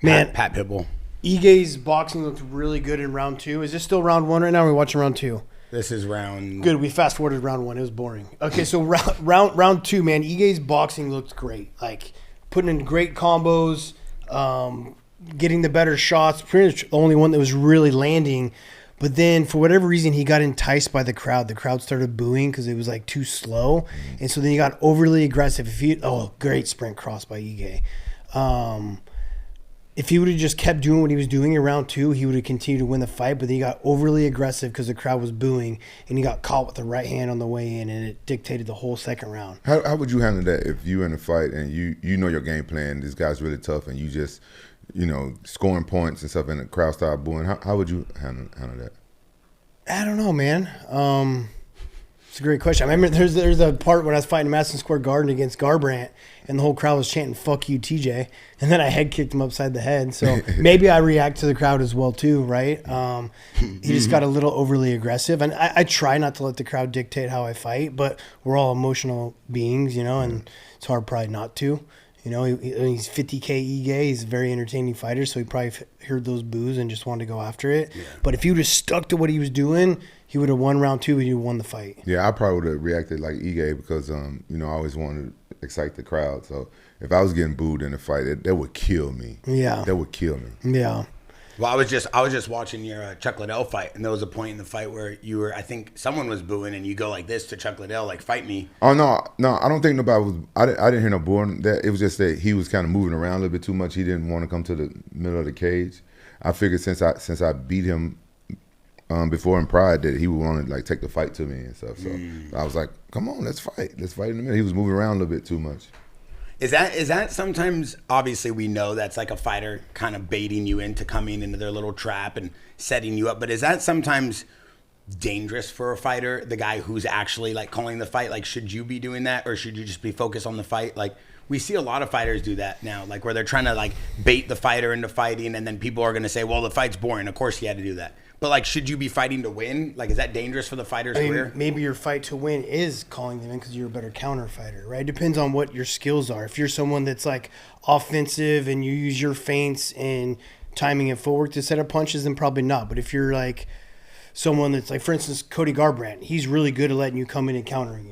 Man, Pat Pitbull. Ige's boxing looked really good in round 2. Is this still round 1 right now? Or are we watching round 2? This is round. Good. We fast forwarded round 1. It was boring. Okay, so round 2, man. Ige's boxing looked great. Like putting in great combos, getting the better shots. Pretty much the only one that was really landing. But then for whatever reason, he got enticed by the crowd. The crowd started booing because it was like too slow, and so then he got overly aggressive. Great sprint cross by Ige. If he would have just kept doing what he was doing in round 2, he would have continued to win the fight. But then he got overly aggressive because the crowd was booing, and he got caught with the right hand on the way in, and it dictated the whole second round. How would you handle that if you in a fight and you know your game plan? This guy's really tough, and you just scoring points and stuff, and the crowd started booing. How would you handle that? I don't know, man. It's a great question. I remember there's a part when I was fighting Madison Square Garden against Garbrandt, and the whole crowd was chanting "Fuck you, TJ," and then I head kicked him upside the head. So maybe I react to the crowd as well too, right? He just got a little overly aggressive, and I try not to let the crowd dictate how I fight, but we're all emotional beings, and it's hard probably not to. He's 50K Ige. He's a very entertaining fighter, so he probably heard those boos and just wanted to go after it. Yeah. But if he would have stuck to what he was doing, he would have won round 2 and he would have won the fight. Yeah, I probably would have reacted like Ige because, I always wanted to excite the crowd. So if I was getting booed in a fight, that would kill me. Yeah. That would kill me. Yeah. Well, I was just watching your Chuck Liddell fight, and there was a point in the fight where I think someone was booing, and you go like this to Chuck Liddell, like, fight me. Oh, no, I don't think nobody was. I didn't hear no booing. It was just that he was kind of moving around a little bit too much. He didn't want to come to the middle of the cage. I figured since I beat him before in Pride that he would want to like take the fight to me and stuff. So I was like, come on, let's fight in the middle. He was moving around a little bit too much. Is that sometimes, obviously we know that's like a fighter kind of baiting you into coming into their little trap and setting you up, but is that sometimes dangerous for a fighter, the guy who's actually like calling the fight? Like, should you be doing that, or should you just be focused on the fight? Like, we see a lot of fighters do that now, like where they're trying to like bait the fighter into fighting, and then people are going to say, well, the fight's boring. Of course he had to do that. But, like, should you be fighting to win? Like, is that dangerous for the fighter's career? Maybe your fight to win is calling them in because you're a better counter fighter, right? It depends on what your skills are. If you're someone that's, like, offensive and you use your feints and timing and footwork to set up punches, then probably not. But if you're, like, someone that's, like, for instance, Cody Garbrandt, he's really good at letting you come in and countering you.